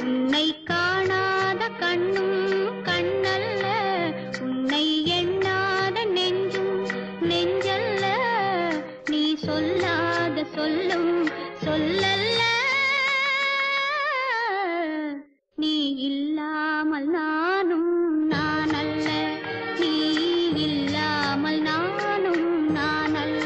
உன்னை காணாத கண்ணும் கண்ணல்ல, உன்னை எண்ணாத நெஞ்சும் நெஞ்சல்ல, நீ சொல்லாத சொல்லும் சொல்லல்ல, நீ இல்லாமல் நானும் நான் அல்ல, நீ இல்லாமல் நானும் நான் அல்ல.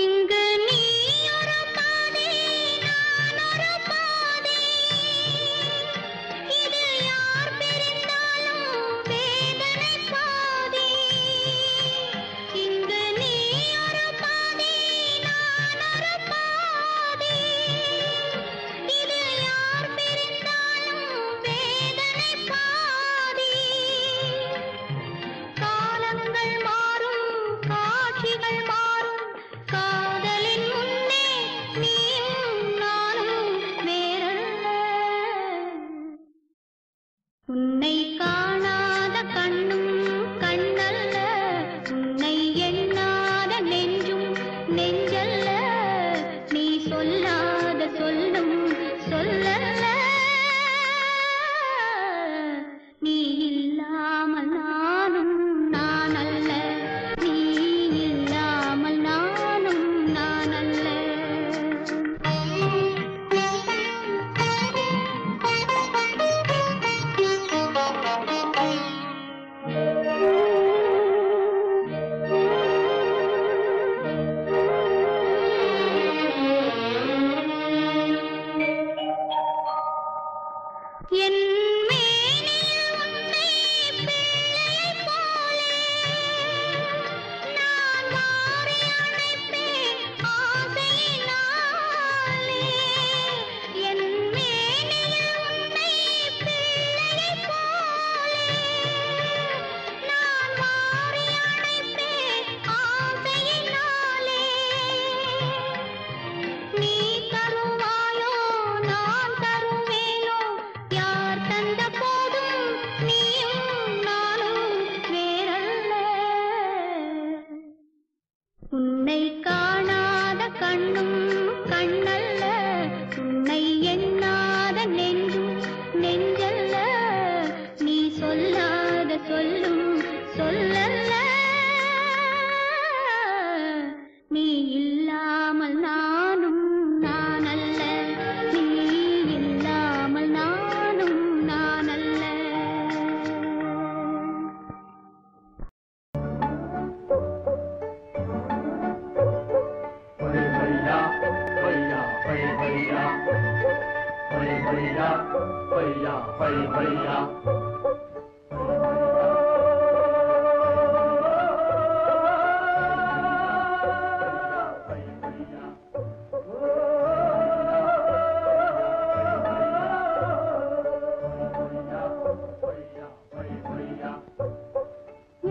இங்கு நீ ஒரு பாதை, நான் ஒரு பாதை, இது யார் பிரிந்தாலும் வேதனை பாதி. இங்கு நீ ஒரு பாதை, நான் ஒரு பாதை, இது யார் பிரிந்தாலும் வேதனை பாதி. காலங்கள் மாறும், காட்சிகள் மாறும், காதலின் முன்னே நீயும் நானும் வேறல்ல. உன்னை காணாத கண்ணும் கண்ணல்ல, உன்னை எண்ணாத நெஞ்சும் நெஞ்சல்ல, நீ சொல்லாத சொல்லும் சொல்லல்ல, நீ இல்லாமல் நானும் நான் அல்ல, நீ இல்லாமல் நானும் நான் அல்ல. என் மேனியில் உன்னை பிள்ளையைப் போலே நான் மாறி அணைப்பேன் ஆசையினாலே. என் மேனியில் உன்னை பிள்ளையைப் போலே நான் மாறி அணைப்பேன் ஆசையினாலே. நீ தருவாயோ நான் தருவேனோ, யார் தந்த போதும் நீயும் நானும் வேறல்ல. உன்னை காணாத கண்ணும் கண்ணல்ல, உன்னை எண்ணாத நெஞ்சும் நெஞ்சல்ல, நீ சொல்லாத சொல்லும் சொல்லல்ல, நீ இல்லாமல் நானும் நான் அல்ல, நீ இல்லாமல் நானும் நான் அல்ல.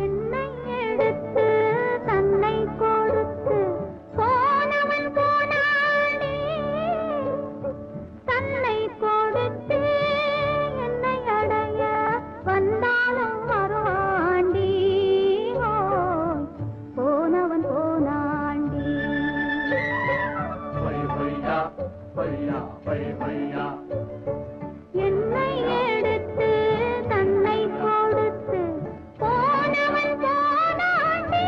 என்னை எடுத்து தன்னை கொடுத்து போனவன் போனானே, தன்னை கொடுத்து என்னை அடைய வந்தாலும் வருவாண்டி, போனவன் போனாண்டி. என்னை எடுத்து தன்னை கொடுத்து போனவன் போனாண்டி,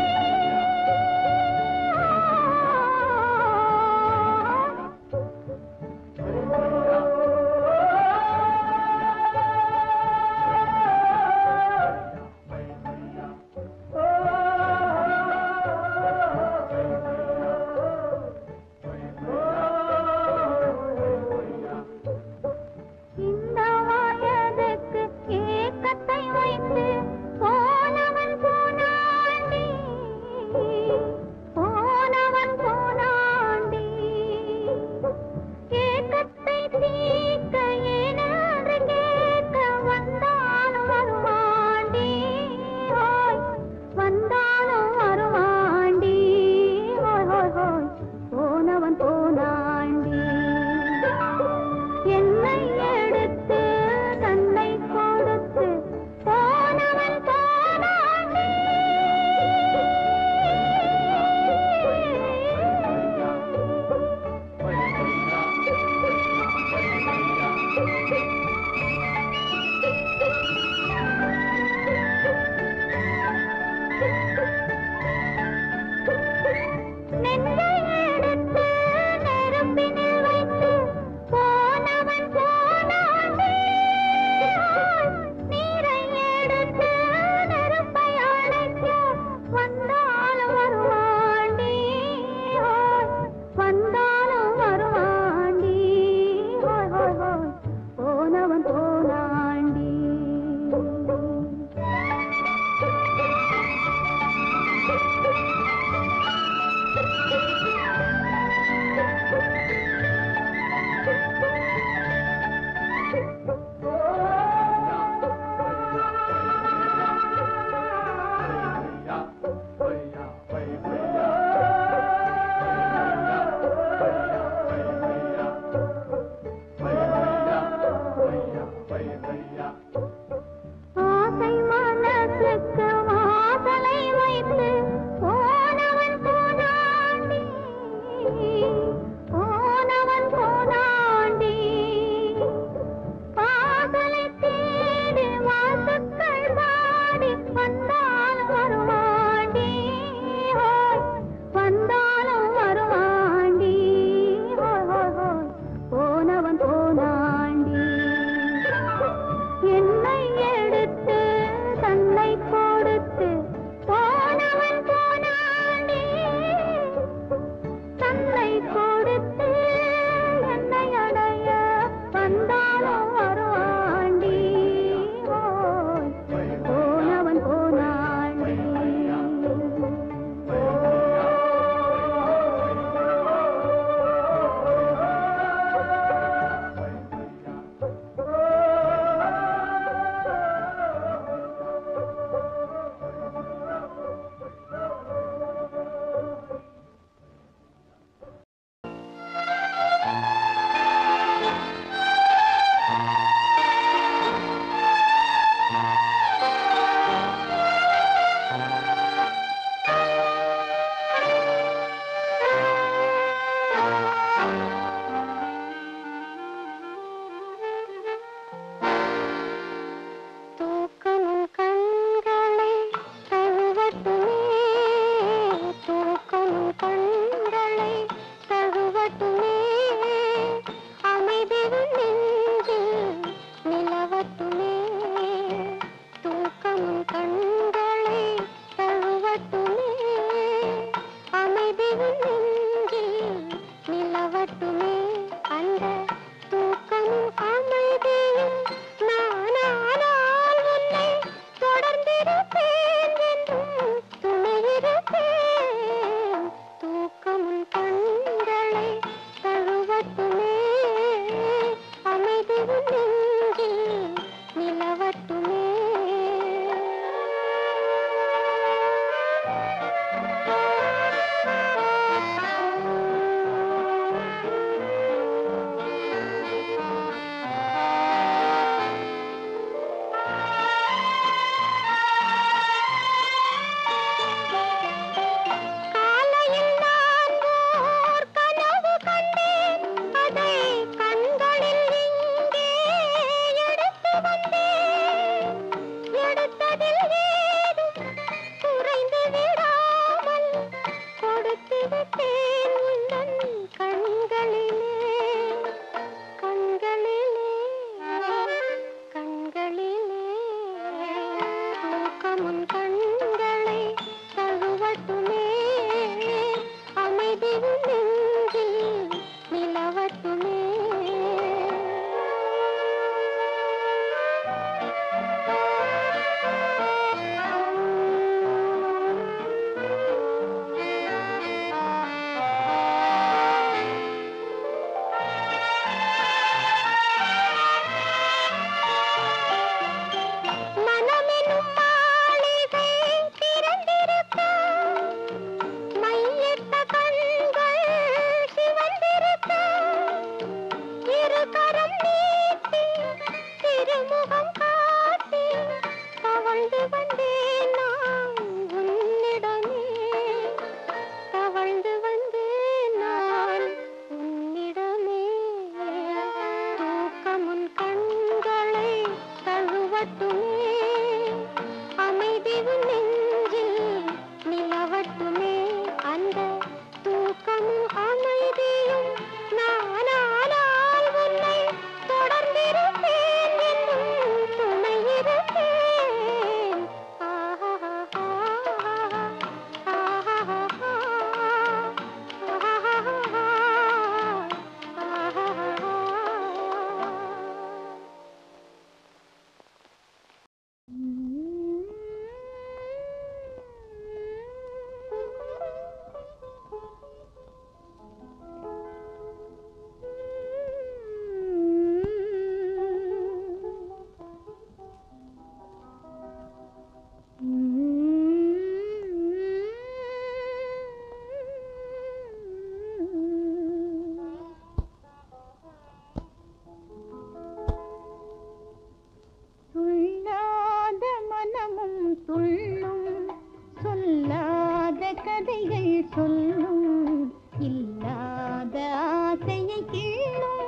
இல்லாத ஆசையை கிள்ளும்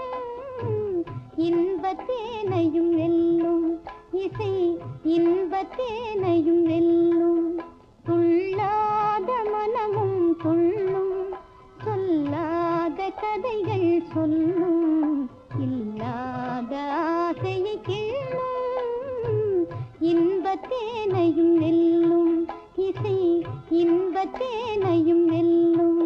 இன்பத்தேனையும் வெல்லும் இசை இன்பத்தேனையும் வெல்லும் துள்ளாத மனமும் துள்ளும் சொல்லாத கதைகள் சொல்லும் இல்லாத ஆசையை கிள்ளும் இன்பத்தேனையும் வெல்லும் இசை இன்பத்தேனையும் வெல்லும்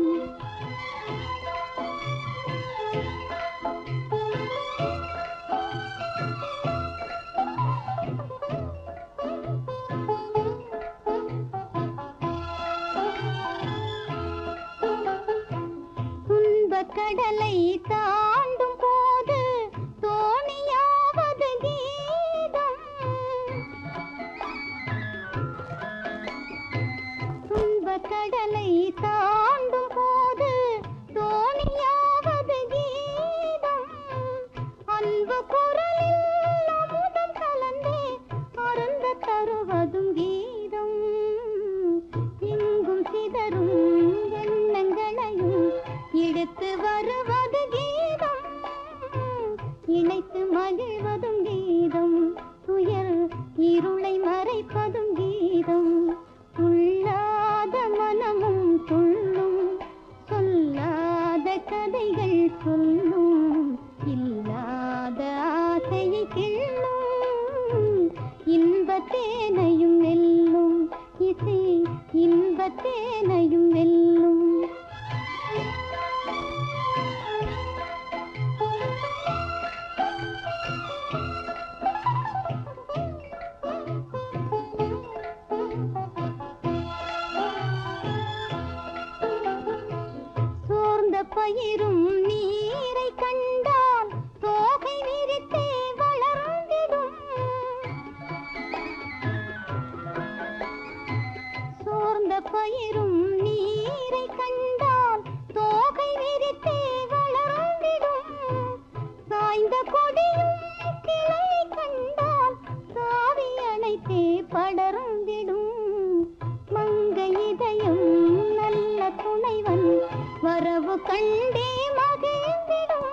கடலை தாண்டும் போது தோணியாவது கீதம் துன்பக் கடலை தாண்டும் போது தோணியாவது கீதம் அன்பு குரலில் அமுதம் கலந்தே அருந்த தருவதும் கீதம் எங்கும் சிதறும் எண்ணங்களையும் எடுத்து வருவது கீதம் இணைத்து மகிழ்வதும் கீதம் துயர் இருளை மறைப்பதும் கீதம் துள்ளாத மனமும் துள்ளும் சொல்லாத கதைகள் சொல்லும் இல்லாத ஆசையை கிள்ளும் இன்பத்தேனையும் வெல்லும் இசை இன்பத்தேனையும் வெல்லும் பயிரும் நீரை கண்டால் தோகை விரித்தே வளர்ந்திடும் சோர்ந்த பயிரும் நீரை கண்டால் தோகை விரித்தே வளர்ந்திடும் சாய்ந்த கொடியும் கிளை கண்டால் சாவி அணைத்தே படர்ந்திடும் மங்கை இதயம் நல்ல துணைவன் வரவு கண்டே மகிழ்ந்திடும்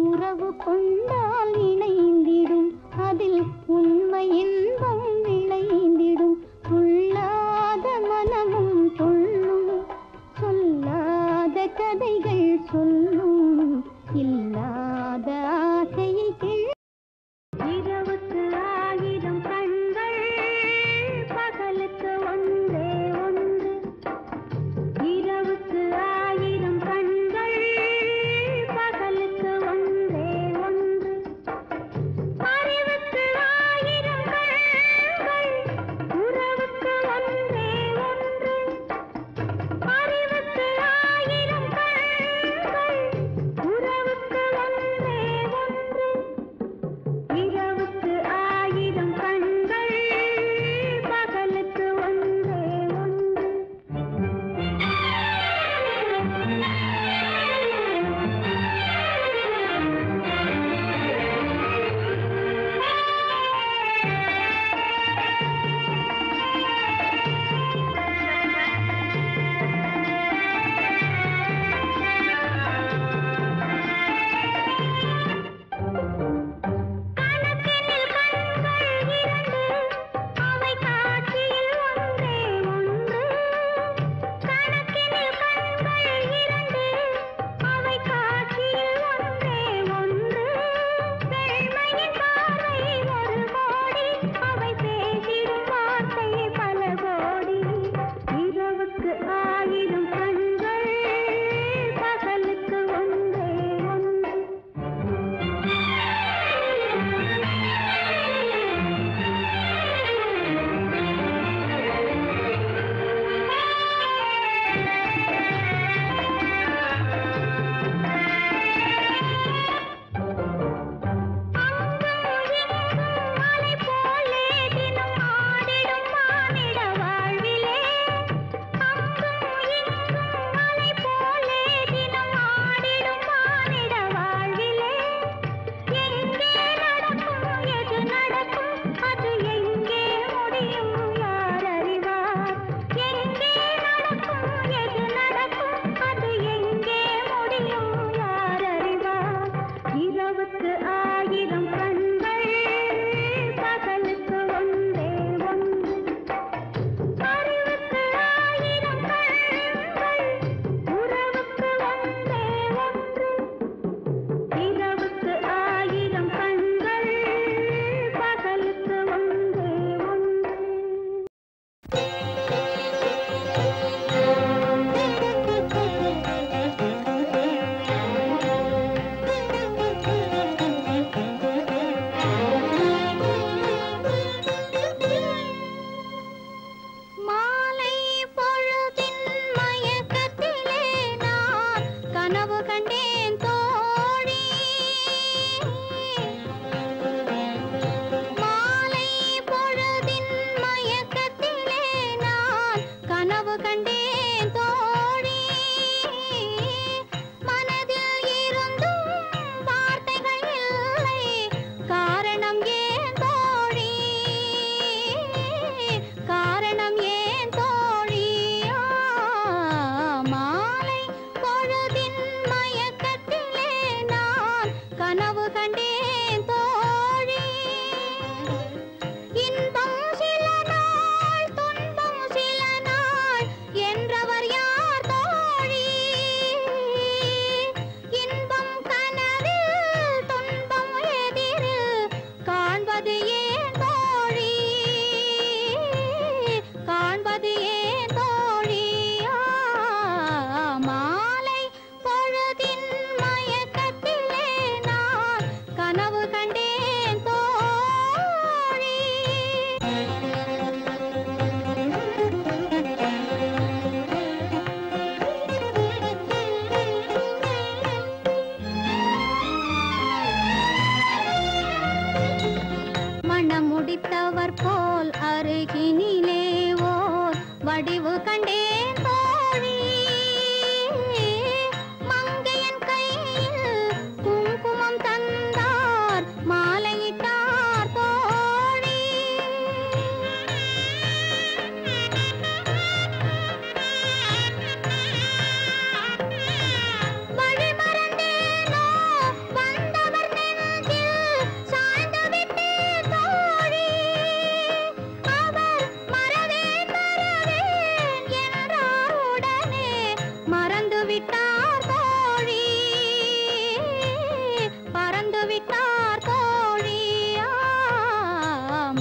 உறவு கொண்டால் இணைந்திடும் அதில் உண்மை இன்பம் விளைந்திடும் துள்ளாத மனமும் துள்ளும் சொல்லாத கதைகள் சொல்லும் இல்லாத ஆசையை கிள்ளும் இரவுக்கு ஆயிரம் கண்கள் பகலுக்கு ஒன்றே ஒன்று இரவுக்கு ஆயிரம் கண்கள் பகலுக்கு ஒன்றே ஒன்று அறிவுக்கு ஆயிரம் கண்கள் உறவுக்கு ஒன்றே ஒன்று அறிவுக்கு ஆயிரம் கண்கள் உறவுக்கு ஒன்றே ஒன்று கனவு கண்டேன் தோழி மாலை பொழுதின் மயக்கத்திலே நான் கனவு கண்டேன் தோழி மனதில் இருந்தும் வார்த்தைகள் இல்லை காரணம் ஏன் தோழி காரணம் ஏன் தோழி மாலை பொழுதின் மயக்கத்திலே நான் கனவு கண்டேன் தோழி இன்பம் சில நாள் துன்பம் சில நாள் என்றவர் யார் தோழி இன்பம் கனவில் துன்பம் எதிரில் காண்பது ஏன் தோழி காண்பது ஏன் தோழி மாலை பொழுதின் மயக்கத்திலே நான் கனவு கண்டேன் தோழி மனம் முடித்தவர் போல் அருகினிலே ஓர் வடிவு கண்டேன் தோழி மங்கையன் கையில் குங்குமம் தந்தார் மாலையிட்டார் தோழி வழி மறந்தேனோ வந்தவர் நெஞ்சில் சாய்ந்து விட்டேன் தோழி அவர் மறவேன் மறவேன் என்றார் உடனே மறந்து விட்டார் தோழி பறந்து விட்டார் தோழி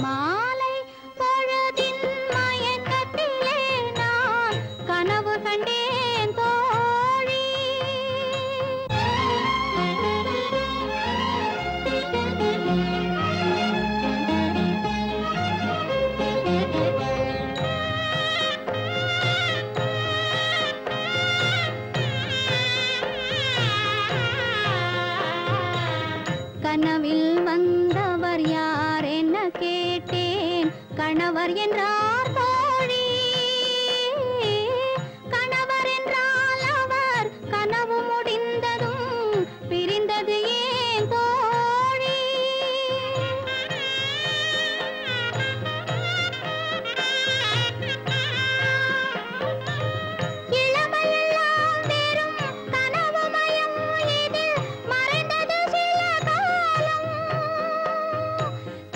மாலை பொழுதின் மயக்கத்திலே நான் கனவு கண்டேன் தோழி கனவில் வந்தவர் யார் என்ன கேட்டேன் கணவர் என்றார் தோழி கணவர் என்றால் அவர் கனவு முடிந்ததும் பிரிந்தது ஏன் தோழி இளமையெல்லாம் வெறும் கனவுமயம் இதில் மறைந்தது சில காலம்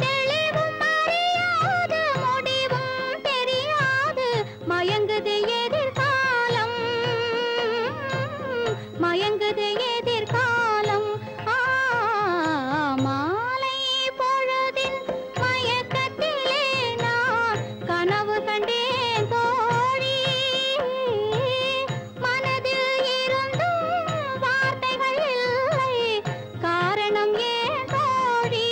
தெளிவும் அறியாது முடிவும் தெரியாது மயங்குது எதிர்காலம் மயங்குது எதிர்காலம் மாலை பொழுதின் மயக்கத்திலே நான் கனவு கண்டேன் தோழி மனதில் இருந்தும் வார்த்தைகள் இல்லை காரணம் ஏன் தோழி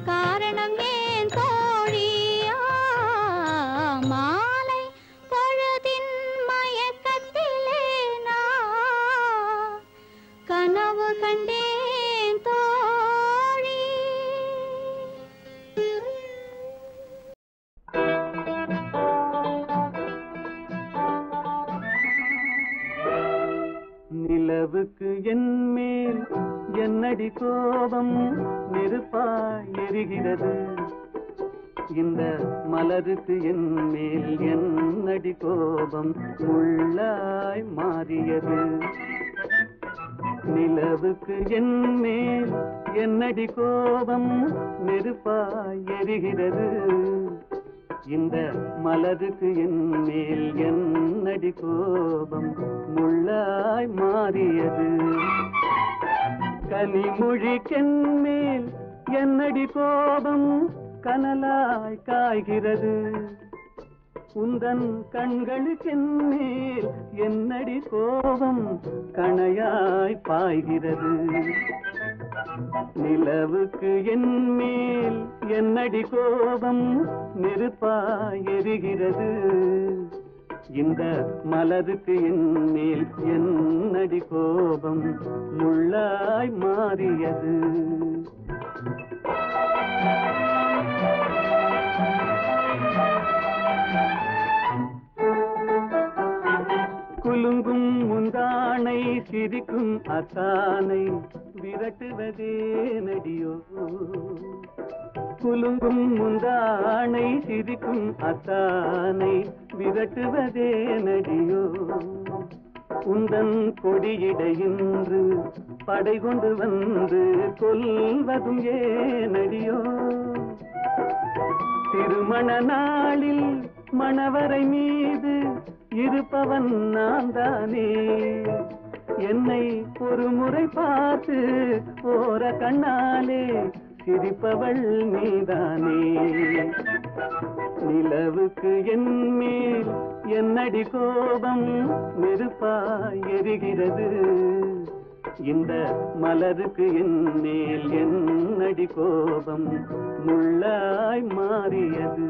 காரணம் ஏன் தோழி மாலை பொழுதின் மயக்கத்திலே நான் கனவு கண்டேன் தோழி நிலவுக்கு என் மேல் என்னடி கோபம் நெருப்பாய் எரிகிறது இந்த மலருக்கு என் மேல் என்னடி கோபம் முள்ளாய் மாறியது நிலவுக்கு என் மேல் என்னடி கோபம் நெருப்பாய் எரிகிறது இந்த மலருக்கு என் மேல் என்னடி கோபம் முள்ளாய் மாறியது கனிமொழிக்கென் மேல் என்னடி கோபம் கனலாய் காய்கிறது உந்தன் கண்களுக்கென் மேல் என்னடி கோபம் கணையாய் பாய்கிறது நிலவுக்கு என் மேல் என்னடி கோபம் நெருப்பாய் எரிகிறது இந்த மலருக்கு என் மேல் என்னடி கோபம் முள்ளாய் மாறியது. குலுங்கும் முந்தானை சிரிக்கும் அத்தானை விரட்டுவதே நடியோ. குலுங்கும் முந்தானை சிரிக்கும் அத்தானை விரட்டுவதே நடியோ. உந்தன் கொடியிடையின்று படை கொண்டு வந்து கொல்வதும் ஏனடியோ. திருமண நாளில் மணவரை மீது இருப்பவன் நான் தானே. என்னை ஒரு முறை பார்த்து ஓர கண்ணாலே சிரிப்பவள் நீதானே. நிலவுக்கு என் மேல் என்னடி கோபம் நெருப்பாய் எரிகிறது. இந்த மலருக்கு என் மேல் என்னடி கோபம் முள்ளாய் மாறியது.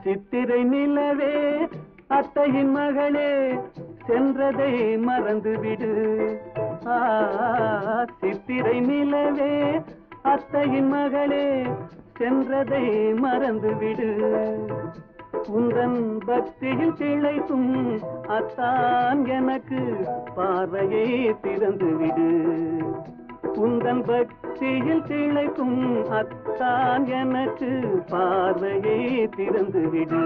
சித்திரை நிலவே அத்தையின் மகளே சென்றதை மறந்துவிடு. சித்திரை நிலவே அத்தையின் மகளே சென்றதை மறந்துவிடு. உந்தன் பக்தியில் திளைக்கும் அத்தான் எனக்கு பார்வையை திறந்துவிடு. உந்தன் பக்தியில் திளைக்கும் அத்தான் எனக்கு பார்வையை திறந்துவிடு.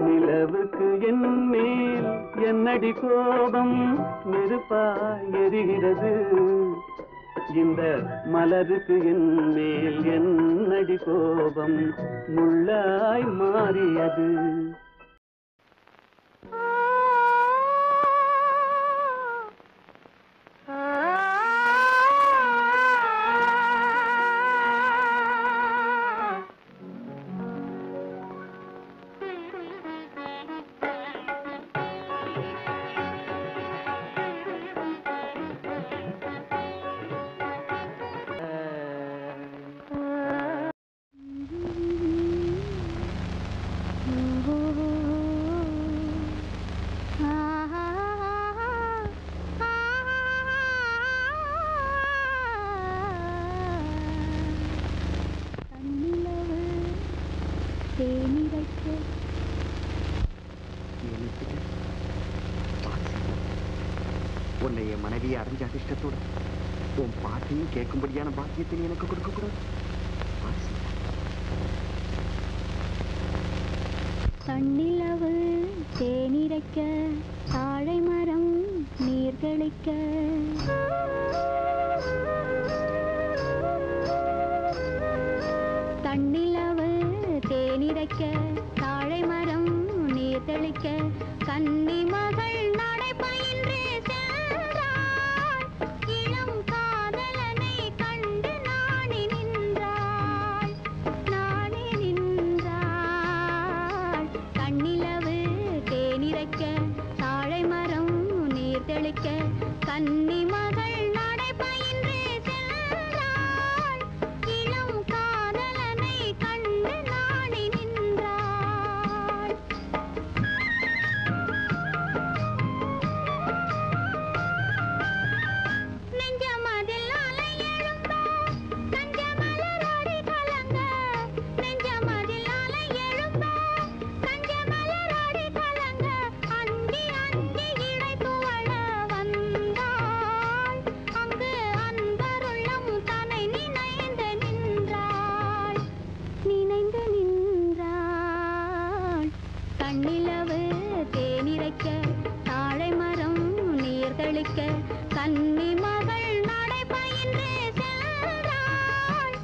நிலவுக்கு என் மேல் என்னடி கோபம் நெருப்பாய் எரிகிறது. இந்த மலருக்கு என் மேல் என்னடி கோபம் முள்ளாய் மாறியது. உன்னை என் மனைவியை அறிஞ்ச அதிர்ஷ்டத்தோடு உன் பாட்டையும் கேட்கும்படியான பாக்கியத்தை எனக்கு கொடுக்க கூடாது. தன்னிலவு தேனிரைக்க தாழை மரம் நீர் தெளிக்க. தன்னிலவு தேனிரைக்க தாழை மரம் நீர் தெளிக்க. கன்னி மகள் நடை பயின்று சென்றாள். இளம் காதலனை கண்டு நாணி நின்றாள். நாணி நின்றாள். கண்ணிலவு தேனிரைக்க தாழை மரம் நீர் தெளிக்க. கன்னி மகள் நடை பயின்று சென்றாள். இளம் காதலனை கண்டு நாணி நின்றாள். நெஞ்சமதில் அலை எழும்ப கஞ்சமலரோடி கலங்க. நெஞ்சமதில் அலை எழும்ப கஞ்சமலரோடி கலங்க. அஞ்சி அஞ்சி இடை துவள வந்தாள். அங்கு அன்பருள்ளம் தன்னை நினைந்து நின்றாள். நினைந்து நின்றாள். கண்ணிலவு தேனிரைக்க தாழை மரம் நீர் தெளிக்க. கன்னி மகள் நடை பயின்று சென்றாள்.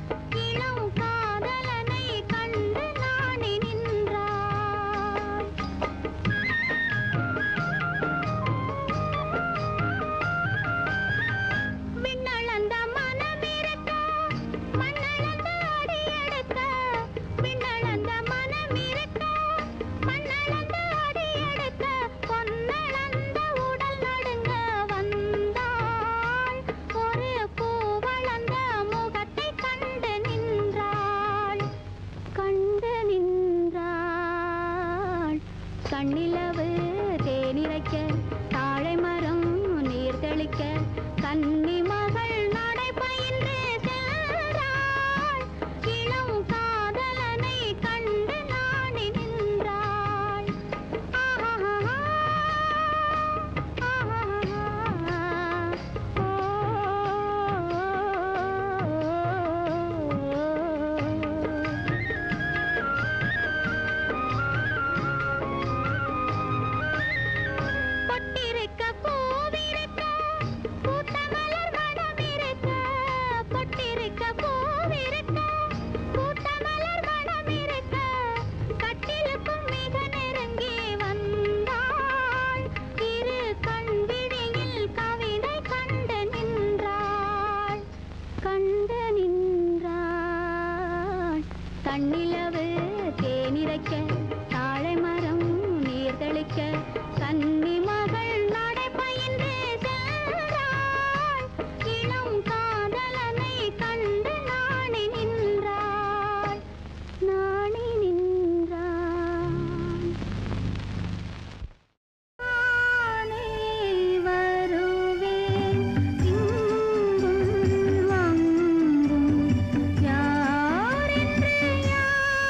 இளம் காதலனை கண்டு நாணி நின்றாள். விண்ணளந்த மனமிருக்க மண்ணளந்த அடியெடுக்க. விண்ணளந்த மனமிருக்க மண்ணளந்த அடியெடுக்க. பொன்னளந்த உடல் நடுங்க வந்தாள். கண்ணிலவு தேனிரைக்க தாழை மரம் நீர் தெளிக்க கன்னி மகள் நடை பயின்று சென்றாள் இளம் காதலனை கண்டு நாணி நின்றாள் பொட்டிருக்க பூவிருக்க பூத்தமலர் மணமிருக்க பொட்டிருக்க பூவிருக்க பூத்தமலர் மணமிருக்க கட்டிலுக்கும் மிக நெருங்கி வந்தாள் இரு கண்விழியில் கவிதை கண்டு நின்றாள் கண்ணிலவு தேனிரைக்க தாழை மரம் நீர் தெளிக்க கன்னி மகள் நடை பயின்று சென்றாள் இளம் காதலனை கண்டு நாணி நின்றாள் நானே வருவேன் இங்கும் அங்கும் யாரென்று யார்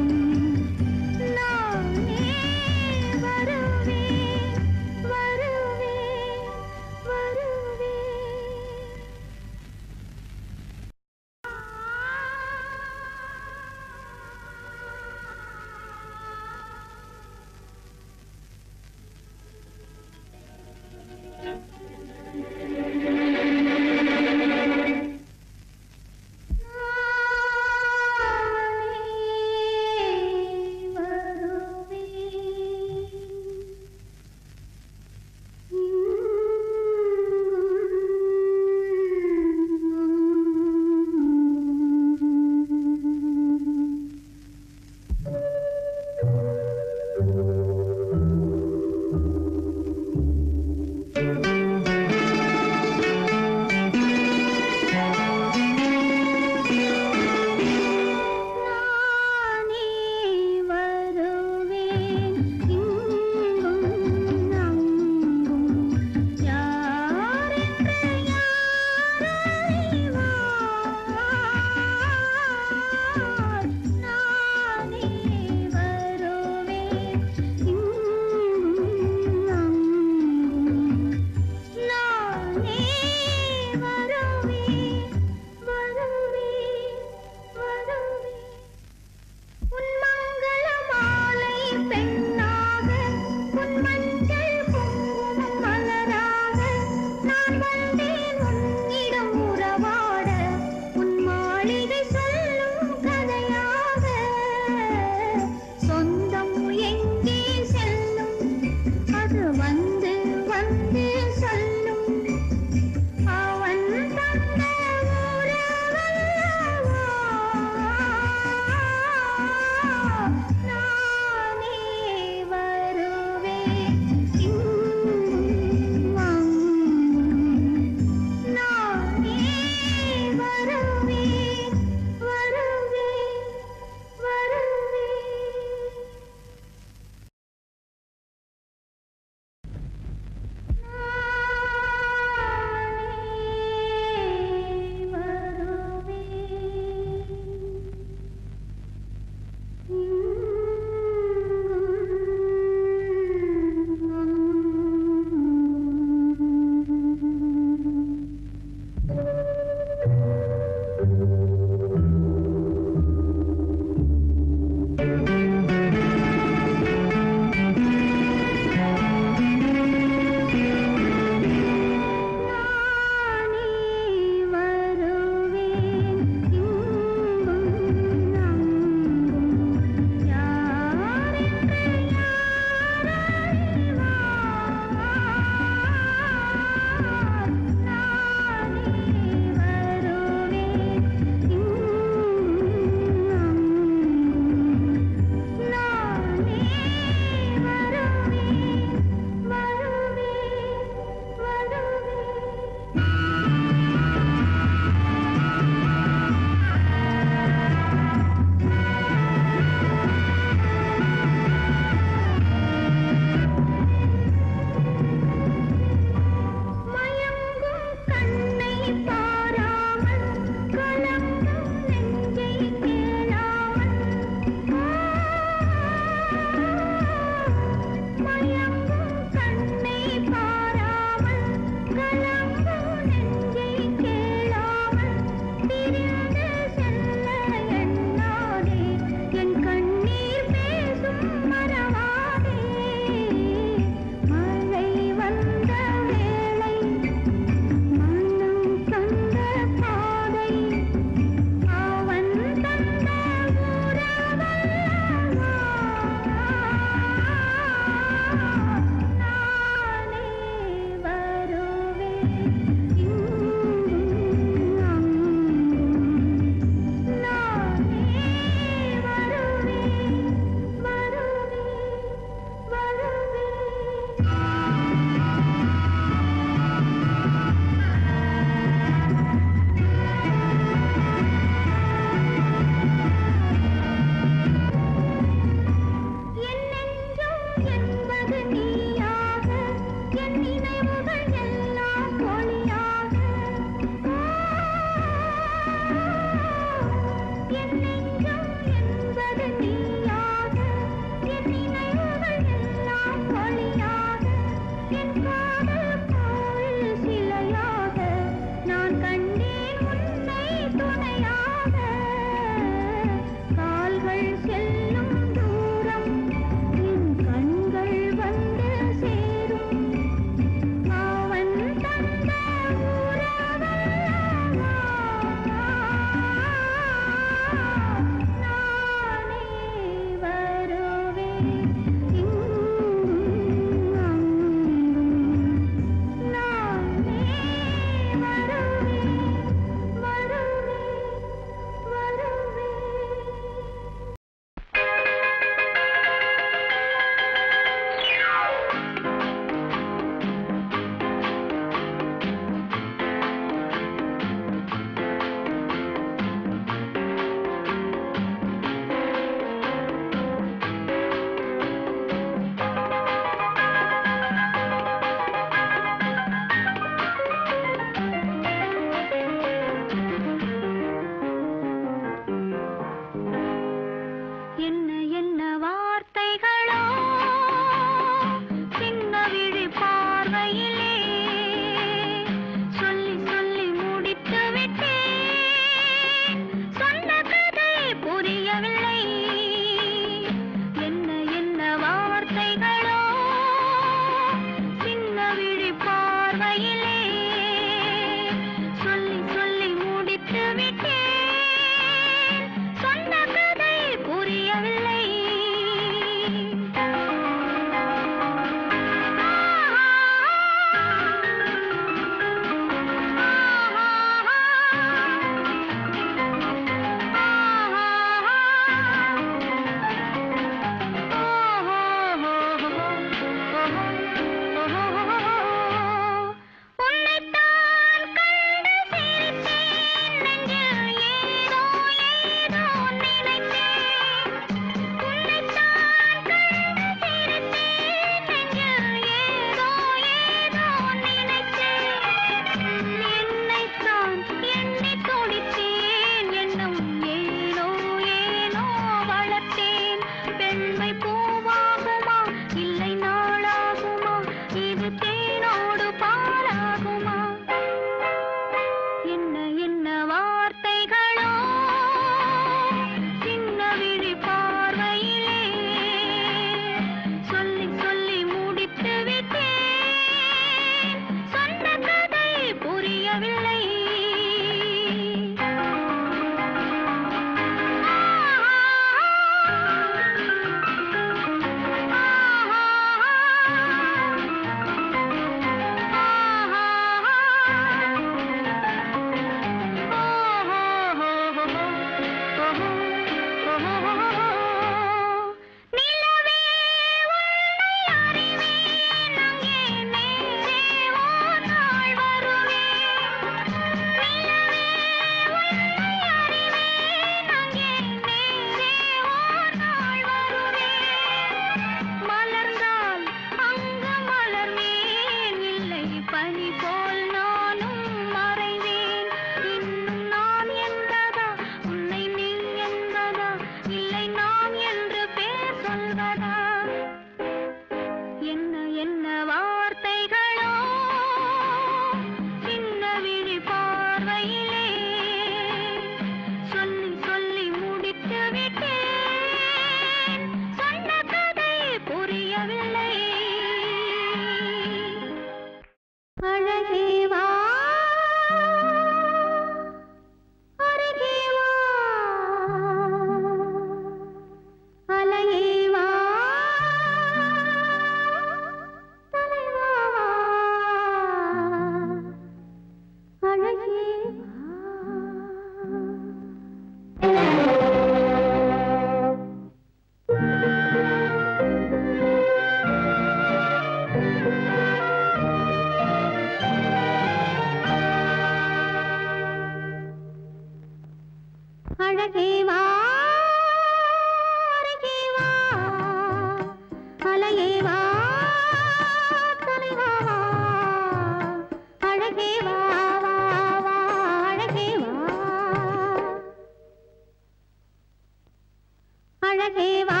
அழகே வா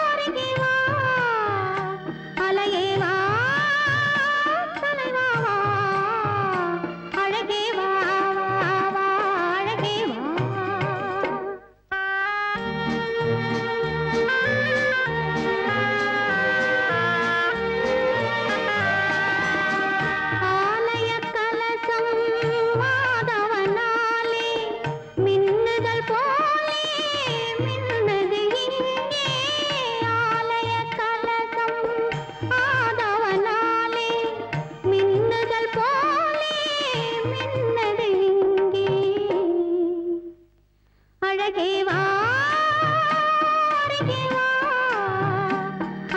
அருகே வா அலையே வா தலைவா வா அழகே வா வா வா அழகே வா ஆலய கலசம் மாதவனாலே மின்னுதல் போலே மின்னது இங்கே ஆலய கலசம் மாதவனாலே மின்னுதல் போலே மின்னது இங்கே அழகே வா அருகே வா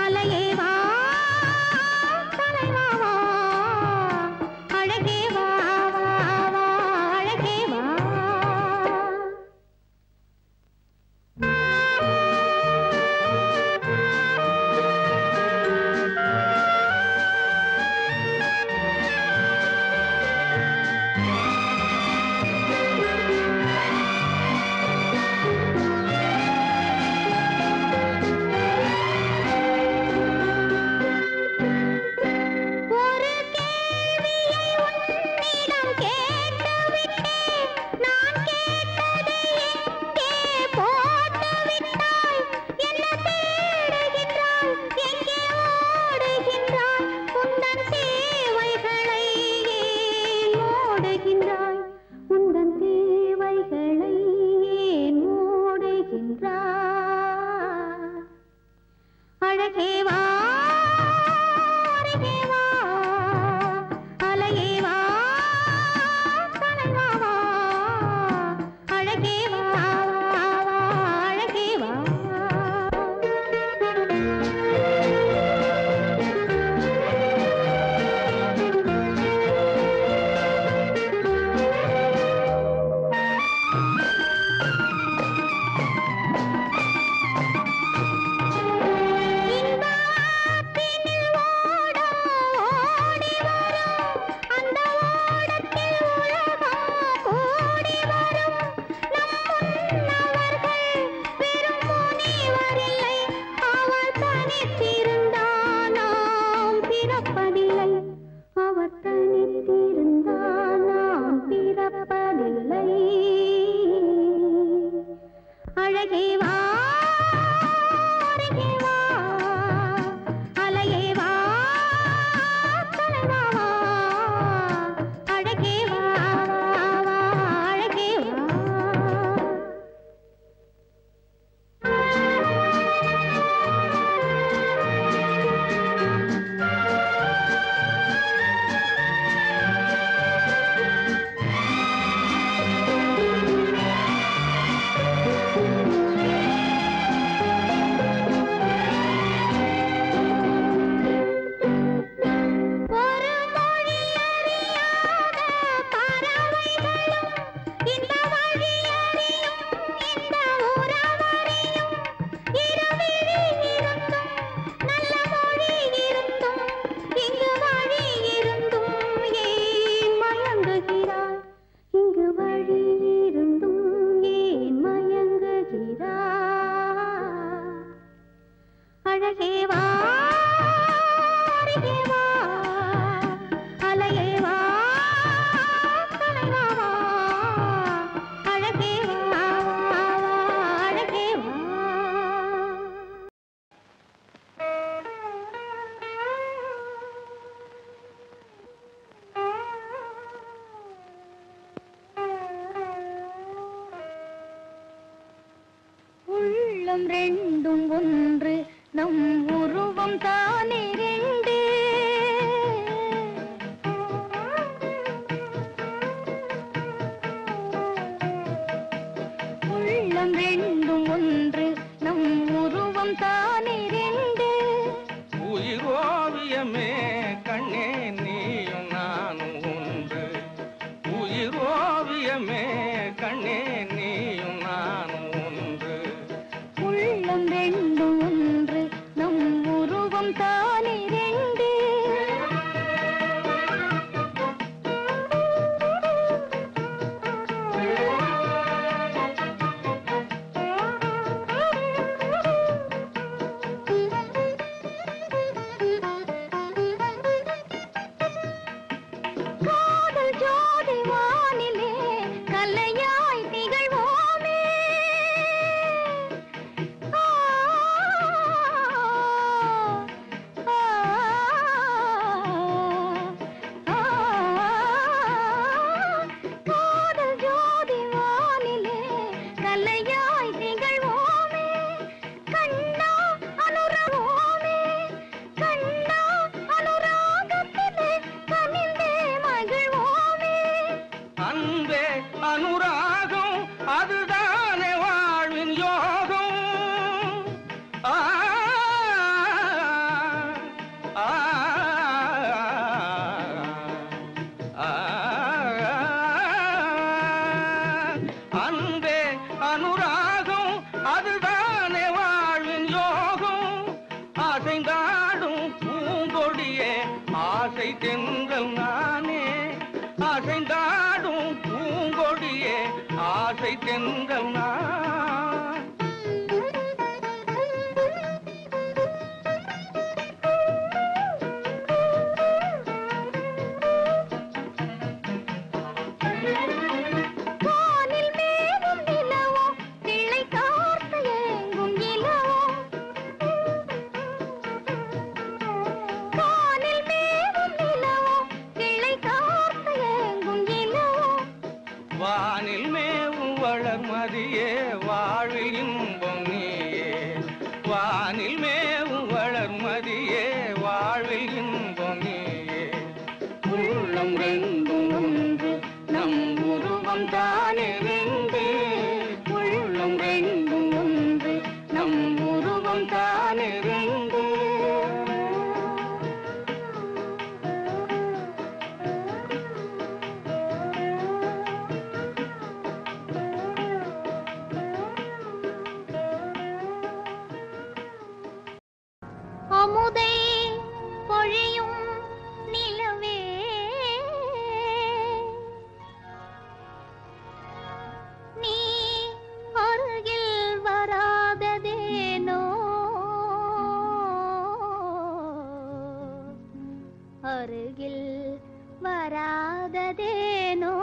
அலையே வா தலைவா வா அழகே வா வா வா அழகே வா ஒரு கேள்வியை உன்னிடம் கேட்டுவிட்டேன் நான் கேட்டதை எங்கே போட்டுவிட்டாய் என்ன தேடுகின்றாய் எங்கே ஓடுகின்றாய் உந்தன் தேவைகளை ஏன் மூடுகின்றாய் உந்தன் தேவைகளை ஏன் மூடுகின்றாய் அழகே வா அருகே வா அலையே வா தலைவா வா அழகே வா வா வா அழகே வா இன்பத்தினில் ஓடம் ஓடி வரும் அந்த ஓடத்தில் உலகம் கூடி வரும் நம் முன்னவர்கள் பெரும் முனிவரில்லை அவர் தனித்திருந்தால் நாம் பிறப்பதில்லை அவர் தனித்திருந்தால் நாம் பிறப்பதில்லை அழகே வா அருகே வா அலையே வா தலைவா வா அழகே வா வா வா அழகே வா ஒரு மொழி அறியாத பறவைகளும் இந்த வழி அறியும் இந்த உறவறியும் இருவிழி இருந்தும் நல்ல மொழி இருந்தும் இங்கு வழி இருந்தும் ஏன் மயங்குகிறாய் இங்கு வழி இருந்தும் ஏன் மயங்குகிறாய் அழகே வா அருகே வா அலையே வா தலைவா வா அழகே வா வா வா அழகே வா உள்ளம் ரெண்டும் ஒன்று நம் உருவம் தானே ரெண்டு உள்ளம் ரெண்டும் ஒன்று நம் உருவம் தானே ரெண்டு உயிரோவியமே கண்ணே நீயும் நானும் ஒன்று உயிரோவியமே கண்ணே நீயும் நானும் ஒன்று உள்ளம் ரெண்டும் ஒன்று நம் உருவம் தானே அதுதானே வாழ்வின் யோகம். அசைந்தாடும் பூங்கொடியே ஆசை தென்றல் நானே. அசைந்தாடும் பூங்கொடியே ஆசை தென்றல் நான். வானில் மேவும் வளர்மதியே வாழ்வில் இன்பம் நீயே. வானில் மேவும் வளர்மதியே வாழ்வில் இன்பம் நீயே. உள்ளம் ரெண்டும் ஒன்று நம் உருவம் தானே ரெண்டு. உள்ளம் ரெண்டும் ஒன்று நம் உருவம் தானே ரெண்டு. அமுதை பொழியும் நிலவே நீ அருகில் வராததேனோ. அருகில் வராததேனோ.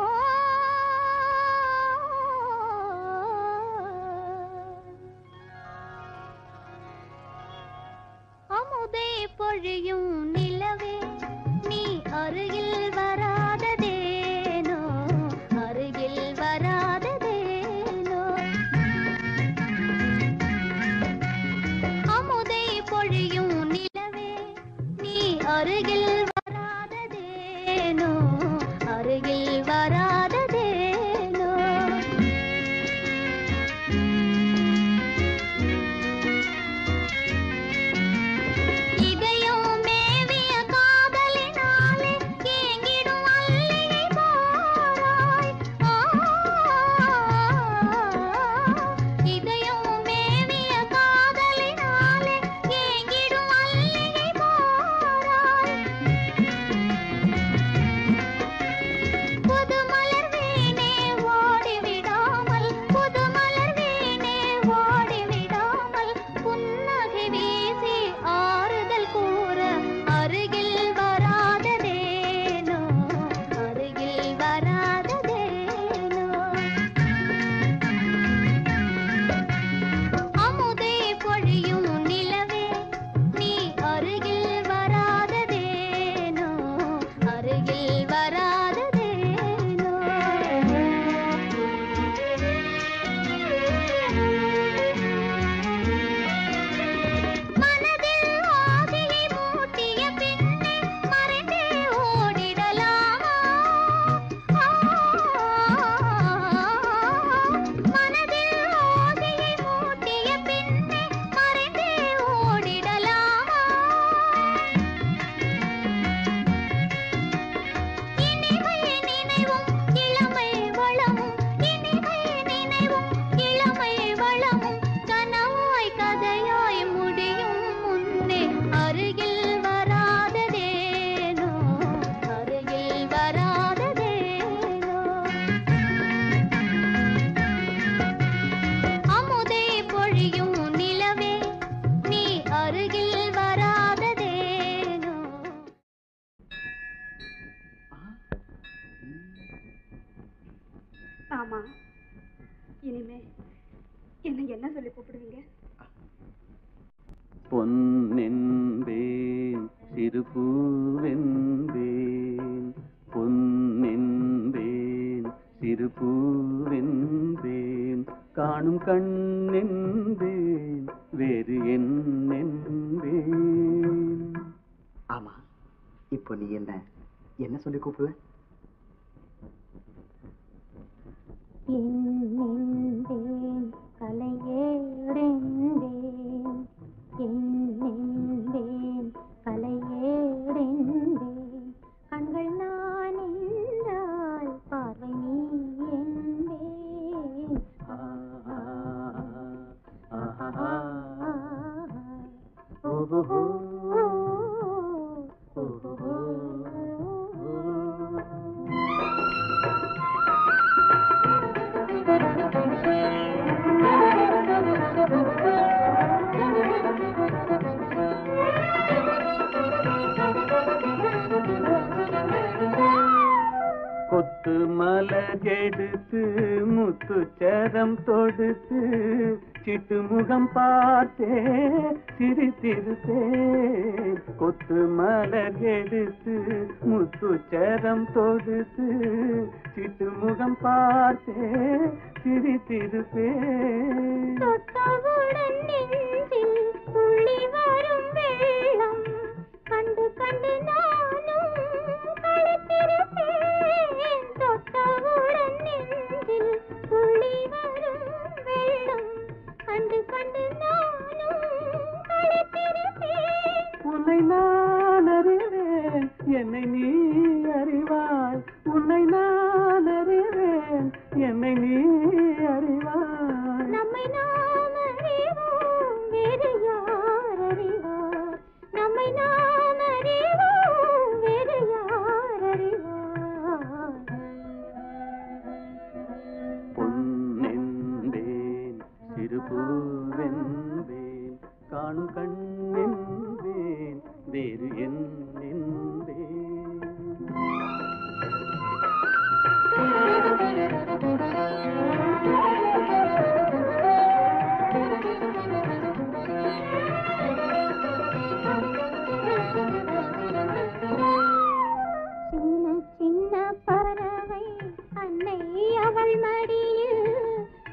அமுதை பொழியும் நிலவே நீ அருகில் வராததேனோ. அருகில் வராததேனோ. அமுதை பொழியும் நிலவே நீ அருகில் வராததேனோ. அருகில் வராததேனோ. ஆமா, இனிமே என்ன என்ன சொல்லி கூப்பிடுவீங்க? பொன்னென்பேன் சிறுபூவென்பேன், பொன்னென்பேன் சிறுபூவென்பேன், காணும் கண்ணென்பேன் வேறு என்னென்பேன். ஆமா, இப்போ நீ என்ன சொல்லி கூப்பிடுவ? என்னென்பேன் கலையேறென்பேன், என்னென்பேன் கலையேறென்பேன், கண்கள் நான் என்றால் பார்வை நீ என்பேன். எடுத்து முத்துச்சரம் தொடுத்து சிட்டு முகம் பார்த்தே சிரித்திருப்பேன். கொத்து மலர் எடுத்து முத்துச்சரம் தொடுத்து சிட்டு முகம் பார்த்தே சிரித்திருப்பேன். தொட்டவுடன் நெஞ்சில் துள்ளி வரும் வெள்ளம் கண்டு கண்டு நானும் களைத்திருப்பேன். தொட்டவுடன் நெஞ்சில் துள்ளி வரும் வெள்ளம் கண்டு கண்டு நானும் களைத்திருப்பேன். உன்னை நான் அறிவேன், என்னை நீ அறிவாய். உன்னை நான் அறிவேன், என்னை நீ அறிவாய். நம்மை நாம் அறிவோம், வேறு யார் அறிவார்? நம்மை நாம் அறிவோம், வேறு யார் அறிவார்? பொன்னென்பேன் சிறுபூவென்பேன் காணும் கண்ணென்பேன் வேறு என்னென்பேன். சின்ன சின்ன பறவை அன்னை அவள் மடியில்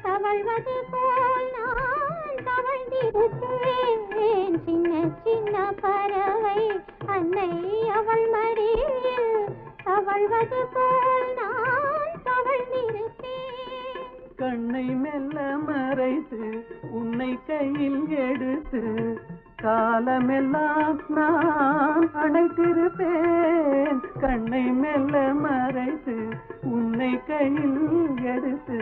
தவழ்வது போல் நான் தவழ்ந்திருப்பேன். சின்ன சின்ன பறவை அன்னை அவள் மடியில் தவழ்வது போல் நான் தவழ்ந்திருப்பேன். கண்ணை மெல்ல மறைத்து உன்னை கையில் எடுத்து காலமெல்லாம் நான் அணைத்திருப்பேன். கண்ணை மெல்ல மறைத்து உன்னை கையில் எடுத்து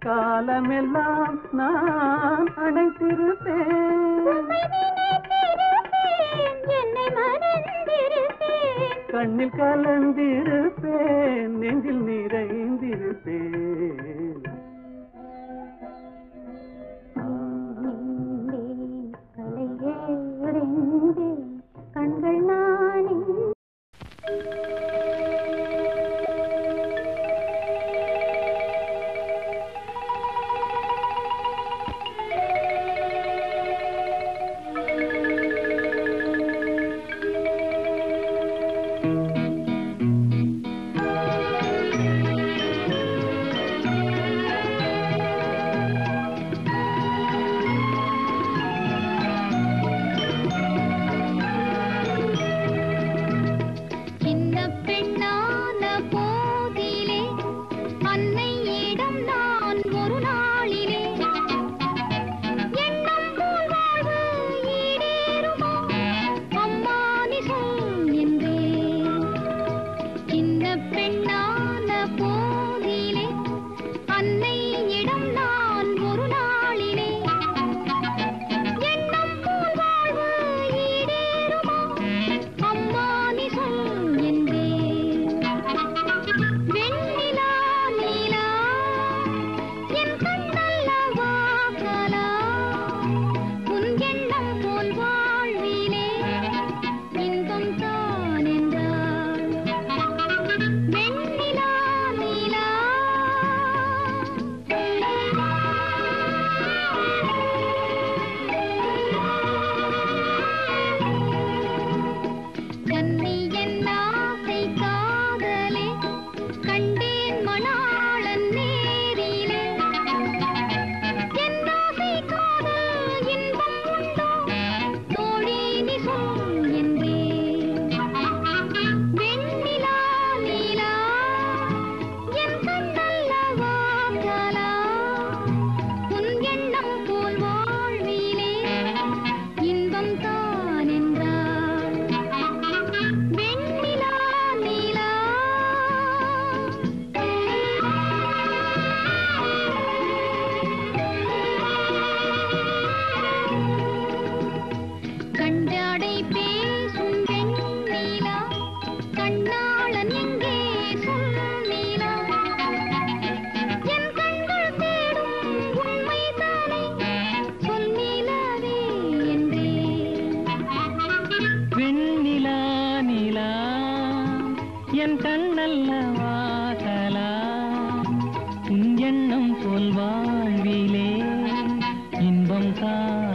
காலமெல்லாம் நான் அணைத்திருப்பேன். என்னை மறந்திருப்பேன். கண்ணில் கலந்திருப்பேன், நெஞ்சில் நிறைந்திருப்பேன். கண்கள் நானே என் கண்ணல்ல வாசலா தான்